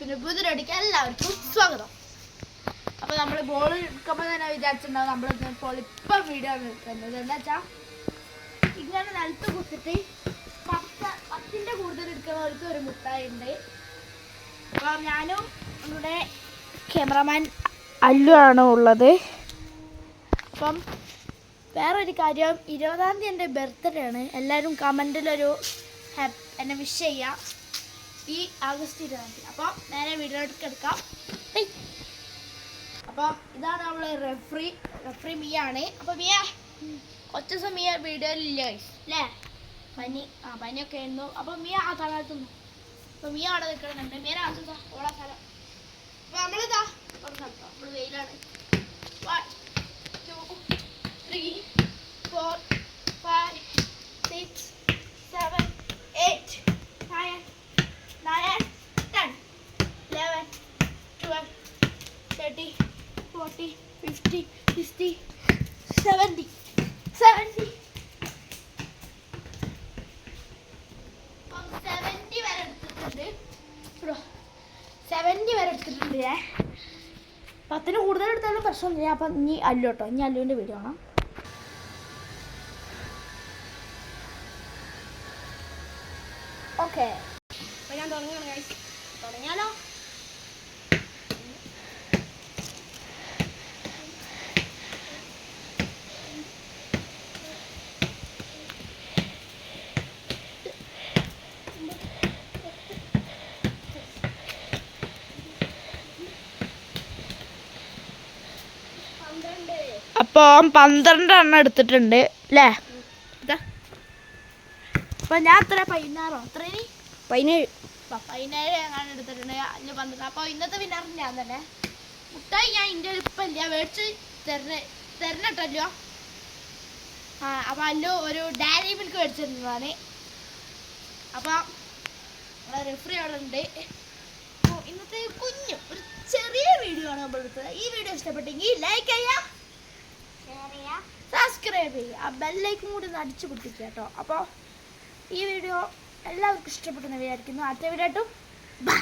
പിന്നെ പുതിയൊരടിക്ക് എല്ലാവർക്കും സ്വാഗതം. അപ്പോൾ നമ്മൾ ബോൾ എടുക്കുമ്പോൾ തന്നെ വിചാരിച്ചിട്ടുണ്ടാവും നമ്മളിപ്പോൾ ഇപ്പം വീഡിയോ എടുക്കുന്നത് എന്താ വെച്ചാൽ ഇങ്ങനെ നിലത്ത് കുത്തിട്ട് 10 കൂടുതൽ എടുക്കുന്നവർക്ക് ഒരു മുട്ടായി ഉണ്ട്. അപ്പം ഞാനും നമ്മുടെ ക്യാമറമാൻ അല്ലു ആണ് ഉള്ളത്. അപ്പം വേറൊരു കാര്യം, 20-ാം തീയതി എൻ്റെ ബർത്ത്ഡേ ആണ്. എല്ലാവരും കമൻറ്റിലൊരു എന്നെ വിഷ് ചെയ്യാം ഈ ആഗസ്റ്റ് 20-ാം തീയതി. അപ്പോൾ നേരെ വീഡിയോ എടുക്കാം. അപ്പോൾ ഇതാണ് നമ്മൾ റെഫറി മിയ ആണ്. അപ്പോൾ മിയ ഒറ്റ ദിവസം മിയ വീഡിയോയിലില്ല അല്ലേ? പനിയൊക്കെ ആയിരുന്നു. അപ്പോൾ മിയ ആ സ്ഥലത്തുനിന്നു. അപ്പോൾ മിയ അവിടെ നിൽക്കുന്നുണ്ട്. മിയ ആദ്യത്തെ ഓളാ സ്ഥലം. അപ്പോൾ നമ്മളിതാ ഒരു സ്ഥലത്തോ നമ്മൾ വെയിലാണ്. 1 2 3 4 5 6 7 8 9 10 11 12 13 14 15 16 17 70 വരെ എടുത്തിട്ടുണ്ട്. 70 വരെ എടുത്തിട്ടുണ്ട്. 10 കൂടുതൽ എടുത്താലും പ്രശ്നമില്ല. അപ്പം ഇനി അല്ലു കേട്ടോ, ഇനി അല്ലുവിൻ്റെ വീഡിയോ ആണ്. ഓക്കെ, അപ്പോൾ ഞാൻ തുടങ്ങിയാലോ. അപ്പോൾ 12 എണ്ണം എടുത്തിട്ടുണ്ട് അല്ലേ? അപ്പോൾ ഞാൻ അത്ര 16 എങ്ങാനും എടുത്തിട്ടുണ്ട്. അല്ല 12. അപ്പോൾ ഇന്നത്തെ വിന്നർ ഞാൻ തന്നെ. മുട്ടായി ഞാൻ എൻ്റെ ഇപ്പം ഇല്ല, മേടിച്ച് തരണട്ടല്ലോ. അപ്പോൾ അല്ലോ ഒരു ഡയറി മിൽക്ക് മേടിച്ചിരുന്നതാണ്. അപ്പോൾ നമ്മളെ റെഫറി അവിടെ ഉണ്ട്. അപ്പോൾ ഇന്നത്തെ ഒരു ചെറിയ വീഡിയോ ആണ് നമ്മൾ എടുത്തത്. ഈ വീഡിയോ ഇഷ്ടപ്പെട്ടെങ്കിൽ ലൈക്ക് ചെയ്യുക, സബ്സ്ക്രൈബ് ചെയ്യുക, ആ ബെല്ലൈക്കും കൂടി ഒന്ന് അടിച്ചു പൊട്ടിക്കുക കേട്ടോ. അപ്പോൾ ഈ വീഡിയോ എല്ലാവർക്കും ഇഷ്ടപ്പെട്ടെന്ന് വിചാരിക്കുന്നു. അടുത്ത വീഡിയോ ആയിട്ടും ബൈ.